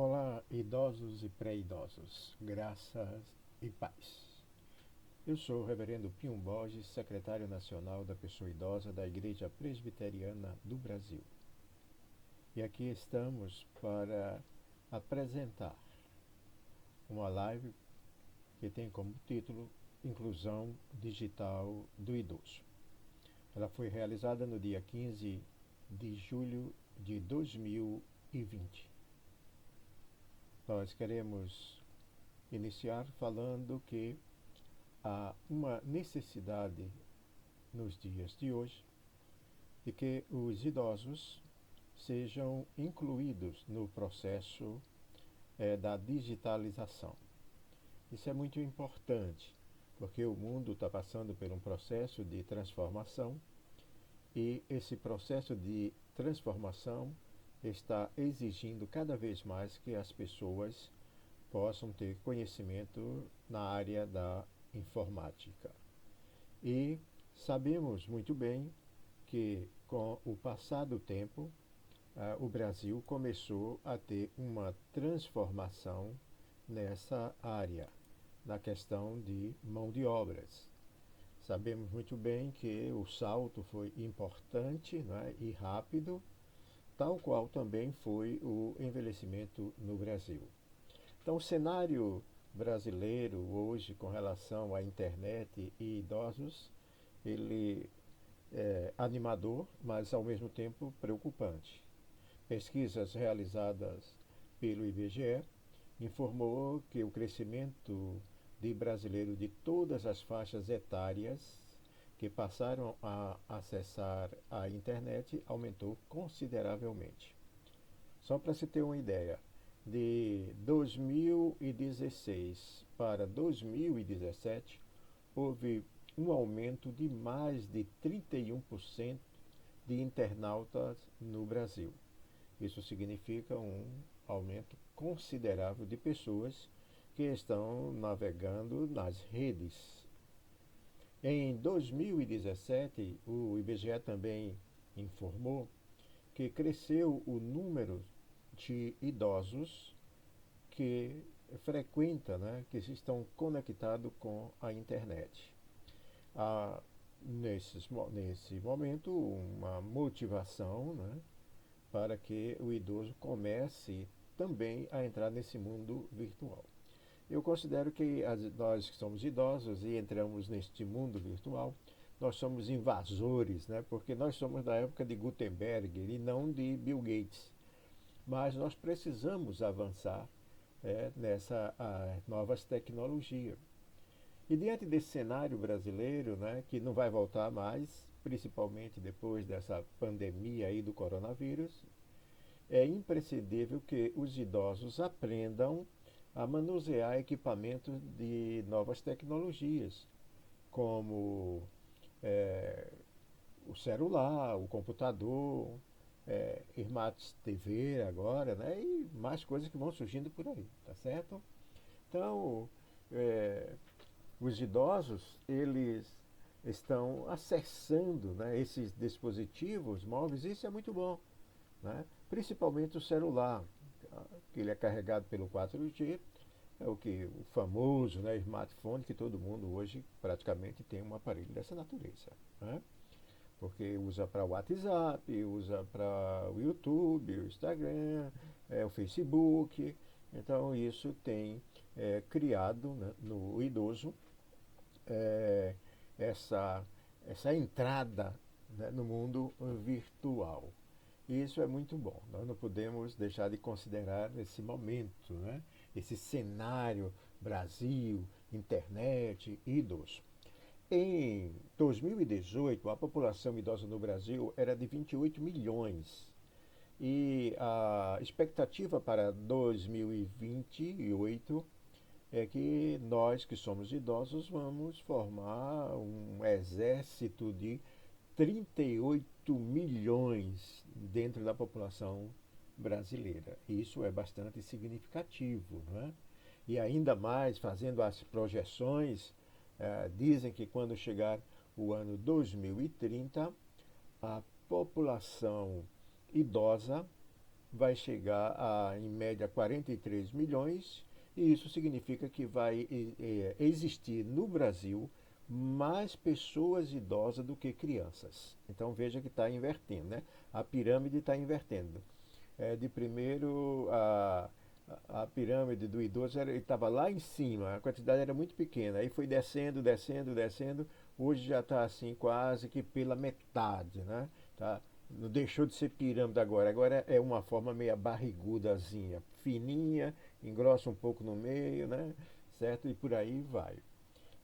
Olá, idosos e pré-idosos, graças e paz. Eu sou o Reverendo Pium Borges, secretário nacional da Pessoa Idosa da Igreja Presbiteriana do Brasil. E aqui estamos para apresentar uma live que tem como título Inclusão Digital do Idoso. Ela foi realizada no dia 15 de julho de 2020. Nós queremos iniciar falando que há uma necessidade nos dias de hoje de que os idosos sejam incluídos no processo da digitalização. Isso é muito importante, porque o mundo está passando por um processo de transformação e esse processo de transformação está exigindo cada vez mais que as pessoas possam ter conhecimento na área da informática. E sabemos muito bem que, com o passar do tempo, o Brasil começou a ter uma transformação nessa área, na questão de mão de obras. Sabemos muito bem que o salto foi importante, né, e rápido, tal qual também foi o envelhecimento no Brasil. Então, o cenário brasileiro hoje com relação à internet e idosos, ele é animador, mas ao mesmo tempo preocupante. Pesquisas realizadas pelo IBGE informou que o crescimento de brasileiros de todas as faixas etárias que passaram a acessar a internet aumentou consideravelmente. Só para se ter uma ideia, de 2016 para 2017, houve um aumento de mais de 31% de internautas no Brasil. Isso significa um aumento considerável de pessoas que estão navegando nas redes. Em 2017, o IBGE também informou que cresceu o número de idosos que frequentam, né, que estão conectados com a internet. Há, nesse momento, uma motivação, né, para que o idoso comece também a entrar nesse mundo virtual. Eu considero que nós que somos idosos e entramos neste mundo virtual, nós somos invasores, né? Porque nós somos da época de Gutenberg e não de Bill Gates. Mas nós precisamos avançar nessas novas tecnologias. E diante desse cenário brasileiro, né, que não vai voltar mais, principalmente depois dessa pandemia aí do coronavírus, é imprescindível que os idosos aprendam a manusear equipamentos de novas tecnologias, como é, o celular, o computador, Smart TV agora, né? E mais coisas que vão surgindo por aí, tá certo? Então, é, os idosos, eles estão acessando, né, esses dispositivos móveis, e isso é muito bom, né? Principalmente o celular, que ele é carregado pelo 4G, é o famoso, né, smartphone, que todo mundo hoje praticamente tem um aparelho dessa natureza, né? Porque usa para o WhatsApp, usa para o YouTube, o Instagram, o Facebook. Então isso tem criado, né, no idoso é, essa, essa entrada, né, no mundo virtual. E isso é muito bom. Nós não podemos deixar de considerar esse momento, né? Esse cenário Brasil, internet, idoso. Em 2018, a população idosa no Brasil era de 28 milhões. E a expectativa para 2028 é que nós, que somos idosos, vamos formar um exército de 38 milhões dentro da população brasileira. Isso é bastante significativo, não é? E ainda mais, fazendo as projeções, dizem que quando chegar o ano 2030, a população idosa vai chegar a, em média, 43 milhões, e isso significa que vai existir no Brasil mais pessoas idosas do que crianças. Então veja que está invertendo, né? A pirâmide está invertendo. De primeiro, a pirâmide do idoso estava lá em cima, a quantidade era muito pequena, aí foi descendo, descendo, descendo, hoje já está assim quase que pela metade, né? Tá? Não deixou de ser pirâmide agora, agora é uma forma meio barrigudazinha, fininha, engrossa um pouco no meio, né? Certo? E por aí vai.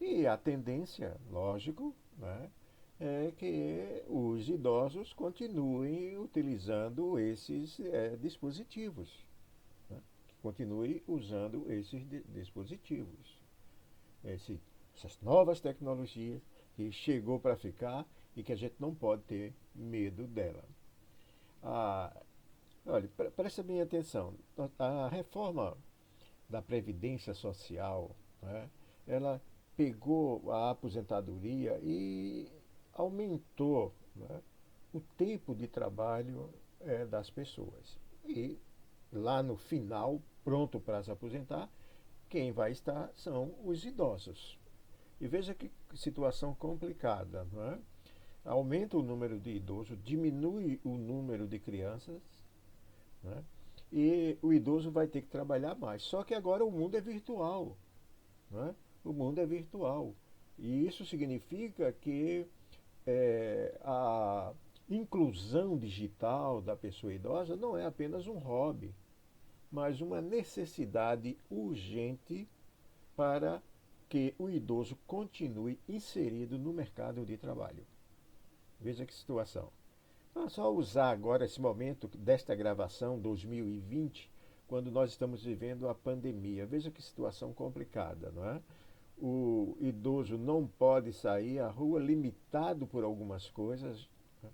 E a tendência, lógico, né, é que os idosos continuem utilizando esses dispositivos, né, que continue usando esses dispositivos, essas novas tecnologias que chegou para ficar e que a gente não pode ter medo dela. Ah, olha, presta bem atenção. A reforma da Previdência Social, né, ela pegou a aposentadoria e aumentou, né, o tempo de trabalho das pessoas. E lá no final, pronto para se aposentar, quem vai estar são os idosos. E veja que situação complicada, não é? Aumenta o número de idosos, diminui o número de crianças, né? E o idoso vai ter que trabalhar mais. Só que agora o mundo é virtual, né? O mundo é virtual. E isso significa que a inclusão digital da pessoa idosa não é apenas um hobby, mas uma necessidade urgente para que o idoso continue inserido no mercado de trabalho. Veja que situação. É só usar agora esse momento desta gravação 2020, quando nós estamos vivendo a pandemia. Veja que situação complicada, não é? O idoso não pode sair à rua, limitado por algumas coisas. Né?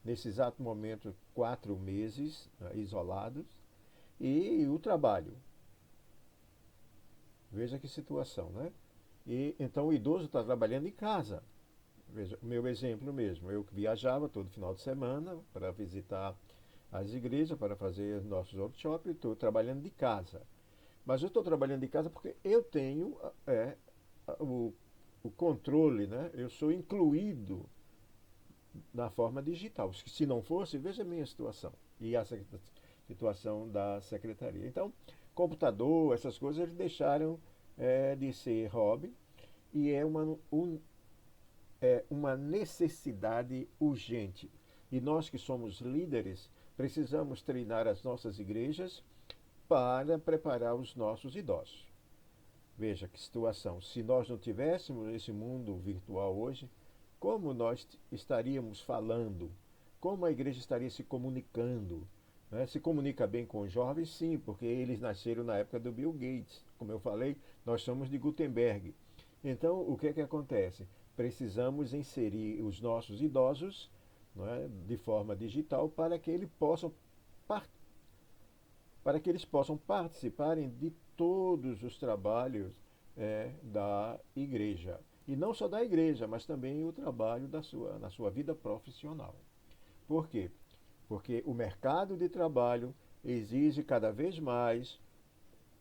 Nesse exato momento, 4 meses, né, isolados. E o trabalho. Veja que situação, né? E então o idoso está trabalhando em casa. Veja, o meu exemplo mesmo, eu viajava todo final de semana para visitar as igrejas, para fazer nossos workshops, e estou trabalhando de casa. Mas eu estou trabalhando de casa porque eu tenho o, o controle, né? Eu sou incluído na forma digital. Se não fosse, veja a minha situação e a situação da secretaria. Então, computador, essas coisas, eles deixaram de ser hobby e é uma necessidade urgente. E nós que somos líderes, precisamos treinar as nossas igrejas para preparar os nossos idosos. Veja que situação. Se nós não tivéssemos esse mundo virtual hoje, como nós estaríamos falando? Como a igreja estaria se comunicando? Né? Se comunica bem com os jovens? Sim, porque eles nasceram na época do Bill Gates. Como eu falei, nós somos de Gutenberg. Então, o que é que acontece? Precisamos inserir os nossos idosos, não é, de forma digital para que eles possam participarem de todos os trabalhos da igreja. E não só da igreja, mas também o trabalho na sua vida profissional. Por quê? Porque o mercado de trabalho exige cada vez mais,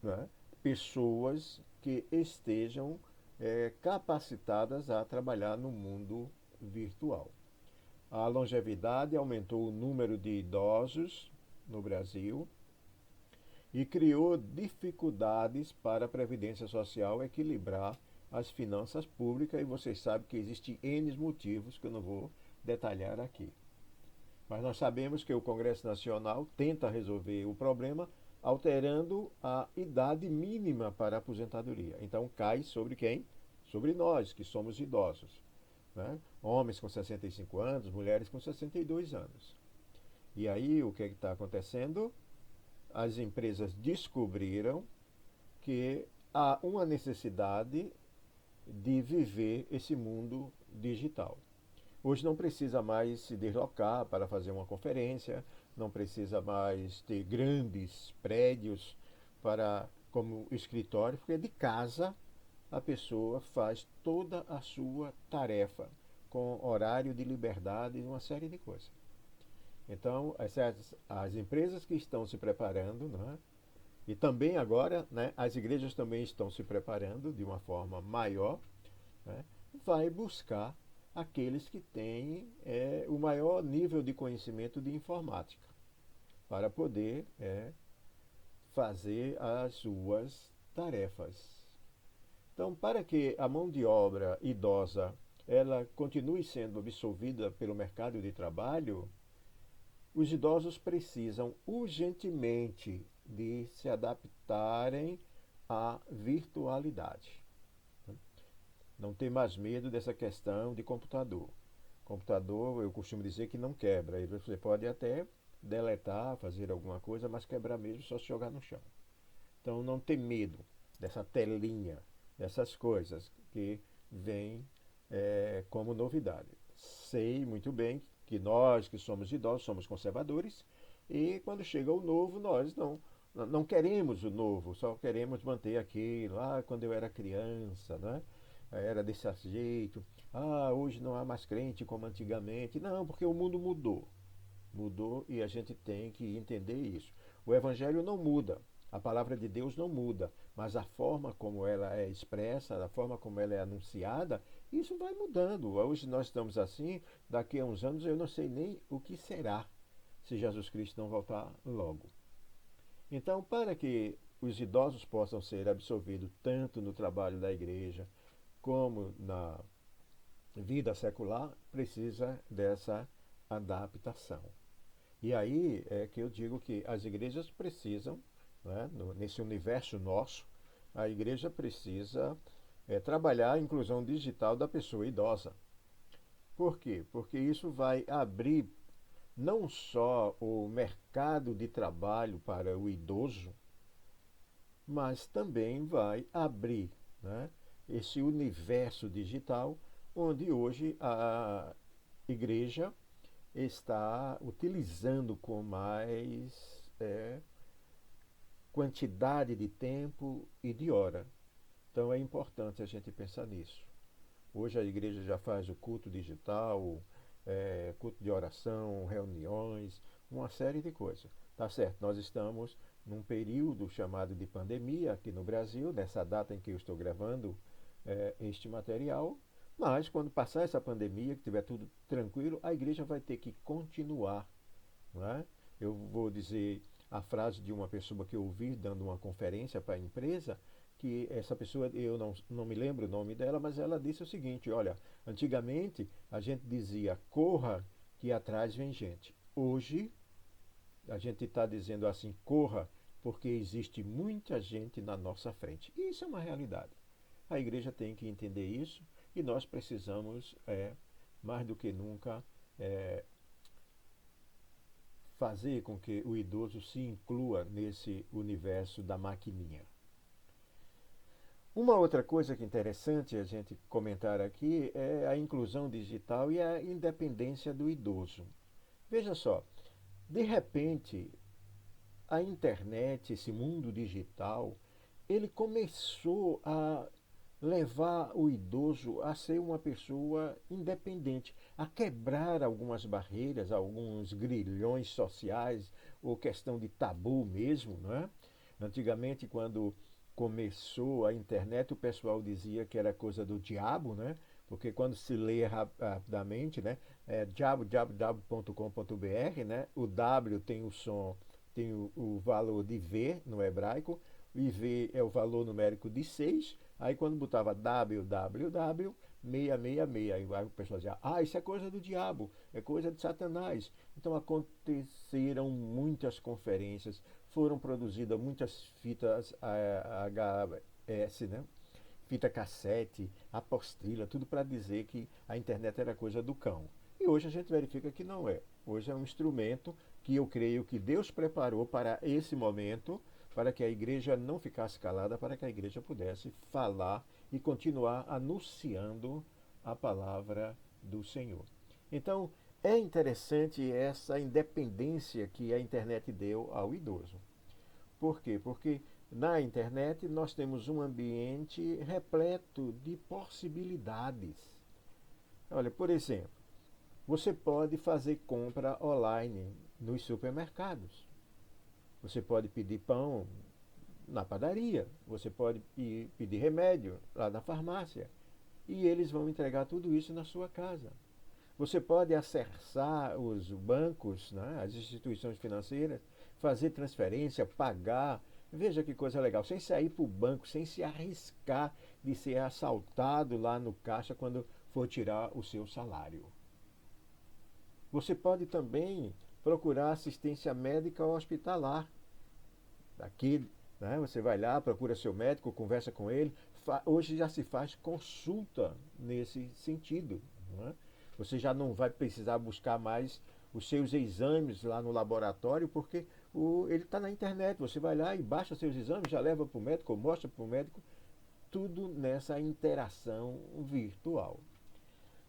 né, pessoas que estejam capacitadas a trabalhar no mundo virtual. A longevidade aumentou o número de idosos no Brasil e criou dificuldades para a Previdência Social equilibrar as finanças públicas, e vocês sabem que existem N motivos que eu não vou detalhar aqui. Mas nós sabemos que o Congresso Nacional tenta resolver o problema alterando a idade mínima para a aposentadoria. Então cai sobre quem? Sobre nós, que somos idosos. Né? Homens com 65 anos, mulheres com 62 anos. E aí o que está acontecendo? As empresas descobriram que há uma necessidade de viver esse mundo digital. Hoje não precisa mais se deslocar para fazer uma conferência, não precisa mais ter grandes prédios como escritório, porque de casa a pessoa faz toda a sua tarefa com horário de liberdade e uma série de coisas. Então, as empresas que estão se preparando, né, e também agora, né, as igrejas também estão se preparando de uma forma maior, né, vai buscar aqueles que têm o maior nível de conhecimento de informática para poder fazer as suas tarefas. Então, para que a mão de obra idosa ela continue sendo absorvida pelo mercado de trabalho, os idosos precisam urgentemente de se adaptarem à virtualidade. Não ter mais medo dessa questão de computador. Computador, eu costumo dizer que não quebra. Você pode até deletar, fazer alguma coisa, mas quebrar mesmo só se jogar no chão. Então, não ter medo dessa telinha, dessas coisas que vêm como novidade. Sei muito bem que nós que somos idosos somos conservadores e quando chega o novo nós não queremos o novo, só queremos manter aquilo. Quando eu era criança, né? Era desse jeito. Hoje não há mais crente como antigamente. Não, porque o mundo mudou. Mudou e a gente tem que entender isso. O evangelho não muda. A palavra de Deus não muda, mas a forma como ela é expressa, a forma como ela é anunciada, isso vai mudando. Hoje nós estamos assim, daqui a uns anos eu não sei nem o que será se Jesus Cristo não voltar logo. Então, para que os idosos possam ser absorvidos tanto no trabalho da igreja como na vida secular, precisa dessa adaptação. E aí é que eu digo que as igrejas precisam, né, nesse universo nosso, a igreja precisa trabalhar a inclusão digital da pessoa idosa. Por quê? Porque isso vai abrir não só o mercado de trabalho para o idoso, mas também vai abrir, né, esse universo digital onde hoje a igreja está utilizando com mais quantidade de tempo e de hora. Então é importante a gente pensar nisso. Hoje a igreja já faz o culto digital, culto de oração, reuniões, uma série de coisas. Tá certo, nós estamos num período chamado de pandemia aqui no Brasil, nessa data em que eu estou gravando este material, mas quando passar essa pandemia, que estiver tudo tranquilo, a igreja vai ter que continuar. Não é? Eu vou dizer a frase de uma pessoa que eu ouvi dando uma conferência para a empresa, que essa pessoa, eu não me lembro o nome dela, mas ela disse o seguinte: olha, antigamente a gente dizia corra que atrás vem gente. Hoje a gente está dizendo assim, corra porque existe muita gente na nossa frente. E isso é uma realidade. A igreja tem que entender isso e nós precisamos, mais do que nunca, fazer com que o idoso se inclua nesse universo da maquininha. Uma outra coisa que é interessante a gente comentar aqui é a inclusão digital e a independência do idoso. Veja só, de repente, a internet, esse mundo digital, ele começou a levar o idoso a ser uma pessoa independente, a quebrar algumas barreiras, alguns grilhões sociais, ou questão de tabu mesmo, não é? Antigamente, quando começou a internet, o pessoal dizia que era coisa do diabo, né? Porque quando se lê rapidamente, né? diabo.com.br, né? O W tem o som, tem o valor de V no hebraico, o IV é o valor numérico de 6. Aí quando botava www, 666, aí o pessoal dizia, isso é coisa do diabo, é coisa de Satanás. Então aconteceram muitas conferências, foram produzidas muitas fitas HS, né? Fita cassete, apostila, tudo para dizer que a internet era coisa do cão. E hoje a gente verifica que não é. Hoje é um instrumento que eu creio que Deus preparou para esse momento, para que a igreja não ficasse calada, para que a igreja pudesse falar e continuar anunciando a palavra do Senhor. Então, é interessante essa independência que a internet deu ao idoso. Por quê? Porque na internet nós temos um ambiente repleto de possibilidades. Olha, por exemplo, Você pode fazer compra online nos supermercados. Você pode pedir pão na padaria. Você pode pedir remédio lá na farmácia. E eles vão entregar tudo isso na sua casa. Você pode acessar os bancos, né, as instituições financeiras, fazer transferência, pagar. Veja que coisa legal, sem sair para o banco, sem se arriscar de ser assaltado lá no caixa quando for tirar o seu salário. Você pode também procurar assistência médica ou hospitalar. Aqui, né, você vai lá, procura seu médico, conversa com ele. Hoje já se faz consulta nesse sentido. Né? Você já não vai precisar buscar mais os seus exames lá no laboratório, porque ele está na internet. Você vai lá e baixa seus exames, já leva para o médico, ou mostra para o médico, tudo nessa interação virtual.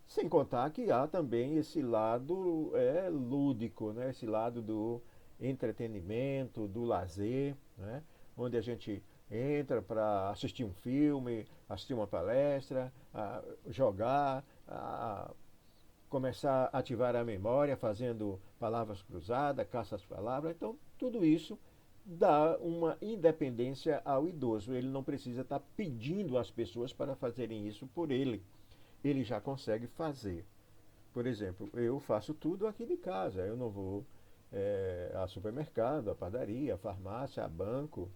Sem contar que há também esse lado lúdico, né? Esse lado do entretenimento, do lazer, né? Onde a gente entra para assistir um filme, assistir uma palestra, jogar, começar a ativar a memória, fazendo palavras cruzadas, caça às palavras. Então, tudo isso dá uma independência ao idoso. Ele não precisa estar pedindo às pessoas para fazerem isso por ele. Ele já consegue fazer. Por exemplo, eu faço tudo aqui de casa. Eu não vou a supermercado, a padaria, a farmácia, a banco,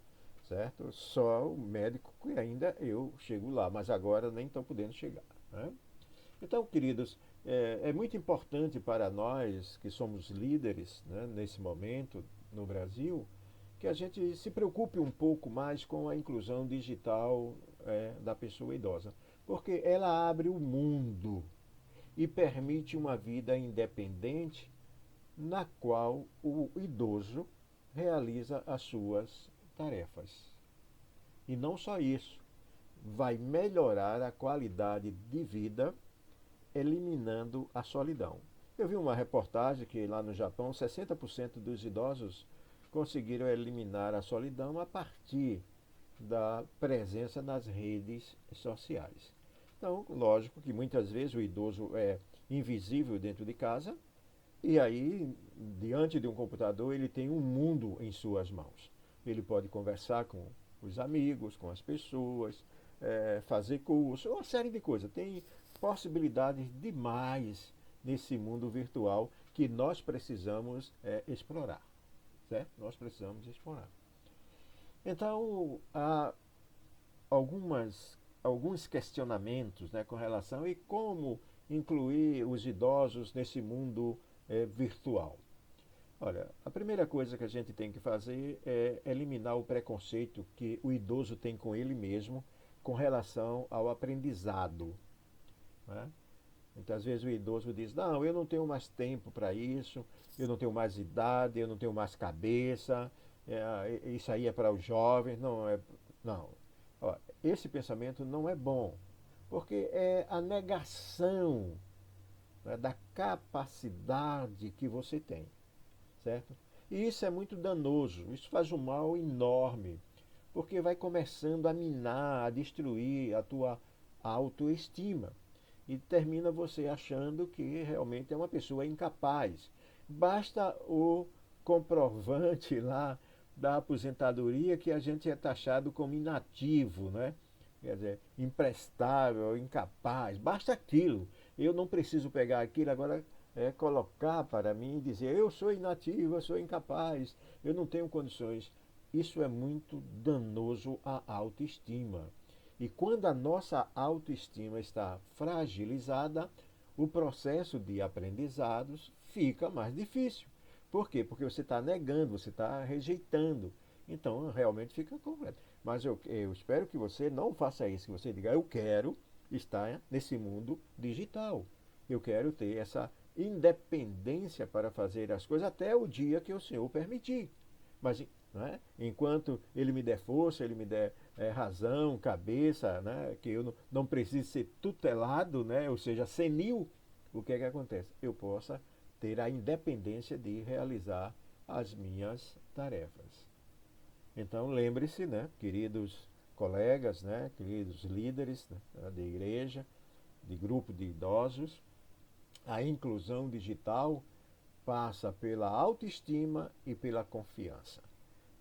certo? Só o médico que ainda eu chego lá, mas agora nem estão podendo chegar. Né? Então, queridos, é muito importante para nós que somos líderes, né, nesse momento no Brasil, que a gente se preocupe um pouco mais com a inclusão digital da pessoa idosa, porque ela abre o mundo e permite uma vida independente na qual o idoso realiza as suas tarefas. E não só isso, vai melhorar a qualidade de vida eliminando a solidão. Eu vi uma reportagem que lá no Japão 60% dos idosos conseguiram eliminar a solidão a partir da presença nas redes sociais. Então, lógico que muitas vezes o idoso é invisível dentro de casa e aí, diante de um computador, ele tem um mundo em suas mãos. Ele pode conversar com os amigos, com as pessoas, fazer curso, uma série de coisas. Tem possibilidades demais nesse mundo virtual que nós precisamos explorar. Certo? Nós precisamos explorar. Então, há alguns questionamentos, né, com relação a como incluir os idosos nesse mundo virtual. Olha, a primeira coisa que a gente tem que fazer é eliminar o preconceito que o idoso tem com ele mesmo com relação ao aprendizado. Né? Muitas vezes o idoso diz, não, eu não tenho mais tempo para isso, eu não tenho mais idade, eu não tenho mais cabeça, isso aí é para os jovens, não é. Não. Ó, esse pensamento não é bom, porque é a negação, né, da capacidade que você tem, certo? E isso é muito danoso, isso faz um mal enorme, porque vai começando a minar, a destruir a tua autoestima. E termina você achando que realmente é uma pessoa incapaz. Basta o comprovante lá da aposentadoria que a gente é taxado como inativo, né? Quer dizer, imprestável, incapaz. Basta aquilo. Eu não preciso pegar aquilo agora, colocar para mim e dizer eu sou inativo, eu sou incapaz, eu não tenho condições. Isso é muito danoso à autoestima. E quando a nossa autoestima está fragilizada, o processo de aprendizados fica mais difícil. Por quê? Porque você está negando, você está rejeitando. Então, realmente fica completo. Mas eu espero que você não faça isso, que você diga, eu quero estar nesse mundo digital. Eu quero ter essa independência para fazer as coisas até o dia que o Senhor permitir. Mas né, enquanto Ele me der força, Ele me der razão, cabeça, né, que eu não precise ser tutelado, né, ou seja, senil, o que é que acontece? Eu possa ter a independência de realizar as minhas tarefas. Então lembre-se, né, queridos colegas, né, queridos líderes, né, de igreja, de grupo de idosos, A inclusão digital passa pela autoestima e pela confiança.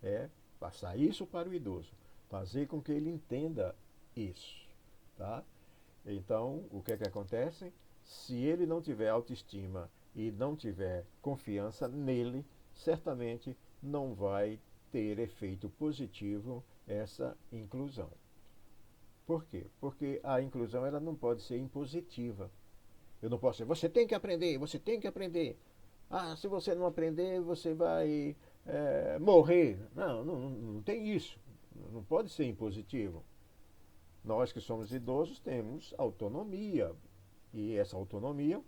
É passar isso para o idoso, fazer com que ele entenda isso, tá? Então, o que é que acontece? Se ele não tiver autoestima e não tiver confiança nele, certamente não vai ter efeito positivo essa inclusão. Por quê? Porque a inclusão ela não pode ser impositiva. Eu não posso dizer, você tem que aprender, você tem que aprender. Ah, se você não aprender, você vai morrer. Não, não tem isso. Não pode ser impositivo. Nós que somos idosos temos autonomia. E essa autonomia,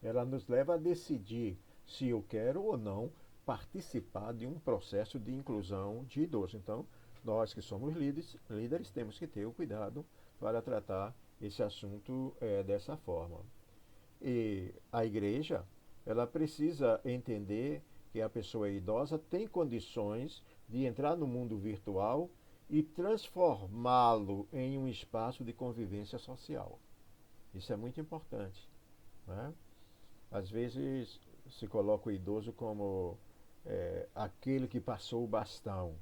ela nos leva a decidir se eu quero ou não participar de um processo de inclusão de idosos. Então, nós que somos líderes temos que ter o cuidado para tratar esse assunto dessa forma. E a igreja, ela precisa entender que a pessoa idosa tem condições de entrar no mundo virtual e transformá-lo em um espaço de convivência social. Isso é muito importante, né? Às vezes se coloca o idoso como aquele que passou o bastão,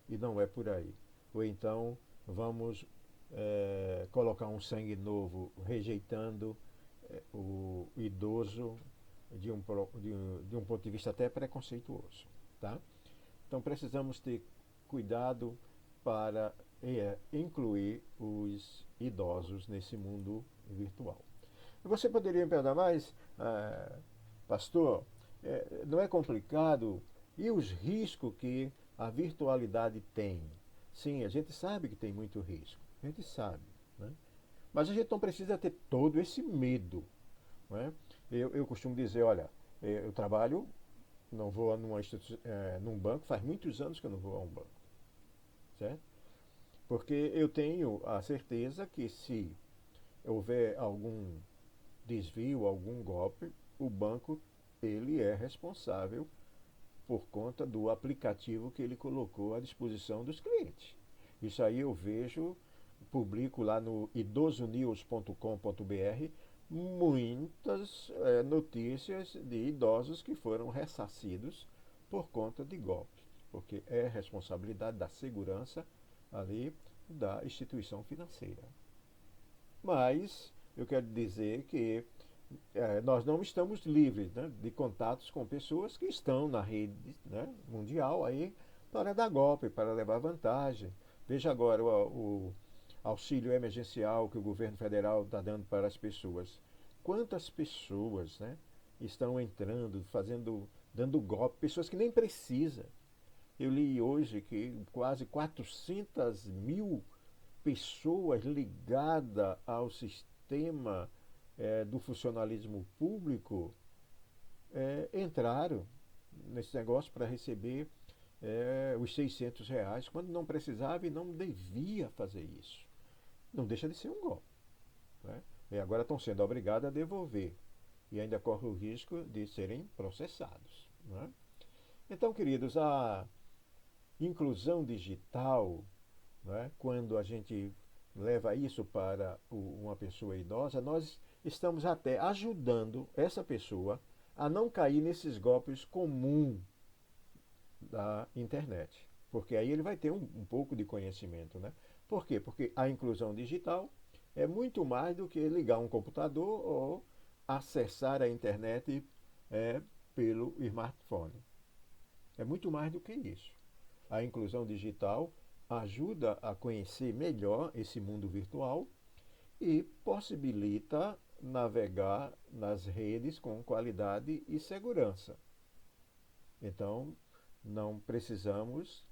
e não é por aí. Ou então vamos colocar um sangue novo, rejeitando o idoso de um ponto de vista até preconceituoso. Tá? Então precisamos ter cuidado para incluir os idosos nesse mundo virtual. Você poderia me perguntar mais, pastor, não é complicado? E os riscos que a virtualidade tem? Sim, a gente sabe que tem muito risco, a gente sabe, né? Mas a gente não precisa ter todo esse medo, né? Eu costumo dizer, olha, eu trabalho, não vou num banco, faz muitos anos que eu não vou a um banco, certo? Porque eu tenho a certeza que se houver algum desvio, algum golpe, o banco ele é responsável por conta do aplicativo que ele colocou à disposição dos clientes. Isso aí eu vejo, publico lá no idosonews.com.br muitas notícias de idosos que foram ressarcidos por conta de golpes, porque é responsabilidade da segurança ali da instituição financeira. Mas eu quero dizer que nós não estamos livres, né, de contatos com pessoas que estão na rede, né, mundial aí para dar golpe, para levar vantagem. Veja agora o auxílio emergencial que o governo federal está dando para as pessoas. Quantas pessoas, né, estão entrando, dando golpe, pessoas que nem precisam. Eu li hoje que quase 400 mil pessoas ligadas ao sistema do funcionalismo público entraram nesse negócio para receber os R$ 600, quando não precisava e não devia fazer isso. Não deixa de ser um golpe, né? E agora estão sendo obrigados a devolver e ainda corre o risco de serem processados, né? Então, queridos, a inclusão digital, né, quando a gente leva isso para uma pessoa idosa, nós estamos até ajudando essa pessoa a não cair nesses golpes comuns da internet. Porque aí ele vai ter um pouco de conhecimento, né? Por quê? Porque a inclusão digital é muito mais do que ligar um computador ou acessar a internet pelo smartphone. É muito mais do que isso. A inclusão digital ajuda a conhecer melhor esse mundo virtual e possibilita navegar nas redes com qualidade e segurança. Então, não precisamos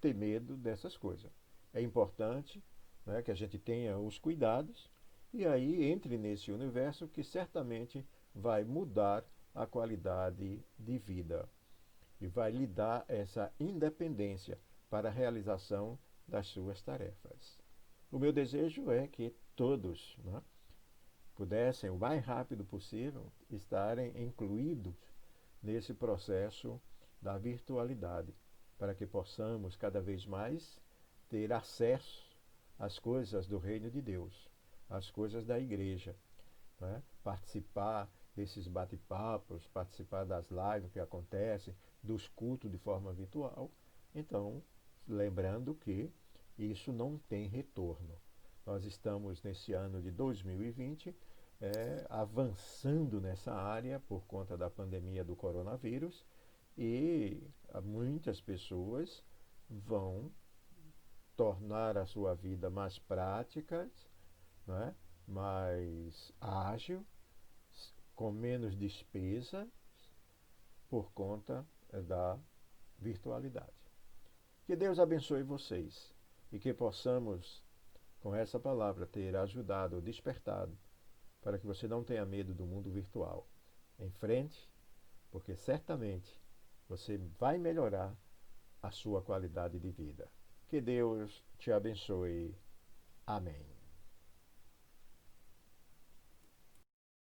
ter medo dessas coisas. É importante, né, que a gente tenha os cuidados e aí entre nesse universo que certamente vai mudar a qualidade de vida e vai lhe dar essa independência para a realização das suas tarefas. O meu desejo é que todos, né, pudessem, o mais rápido possível, estarem incluídos nesse processo da virtualidade, para que possamos cada vez mais ter acesso às coisas do reino de Deus, às coisas da igreja, né? Participar desses bate-papos, participar das lives que acontecem, dos cultos de forma virtual. Então, lembrando que isso não tem retorno. Nós estamos nesse ano de 2020 avançando nessa área por conta da pandemia do coronavírus e muitas pessoas vão tornar a sua vida mais prática, né? Mais ágil, com menos despesa por conta da virtualidade. Que Deus abençoe vocês e que possamos, com essa palavra, ter ajudado, despertado, para que você não tenha medo do mundo virtual. Em frente, porque certamente você vai melhorar a sua qualidade de vida. Que Deus te abençoe. Amém.